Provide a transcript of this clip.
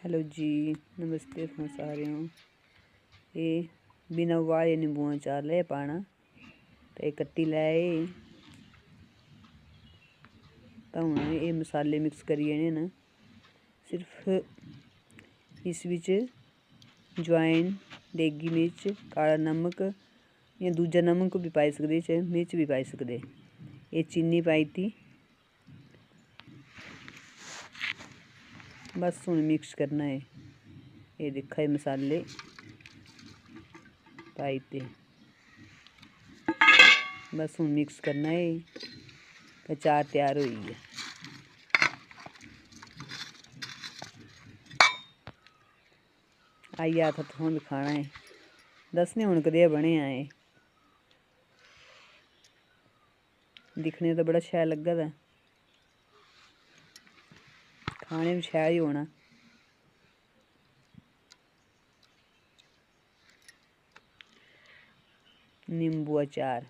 Hello जी, नमस्ते तुसें सारेआं नूं। एह् बिना उबाले निंबुआं चार ले पाना ते कट्टी लै तां हून एह् मसाले मिक्स करी देने न। सिर्फ इस बिच जवैन, देगी मिर्च, काला नमक जां दूजा नमक बी पाई सकदे, मिर्च बी पाई सकदे। एह् चीनी पाई दित्ती, बस हून मिक्स करना है। एह् दिक्खा मसाले पाई दित्ते, बस हून मिक्स करना है ते अचार त्यार होई गेआ। आई जा ते तुसें बी खाना है, दस्सने हून कदेहा बनेआ एह्। दिक्खने ते बड़ा शैल लग्गा दा, खाने बी शैल ही होना। निंबू अचार।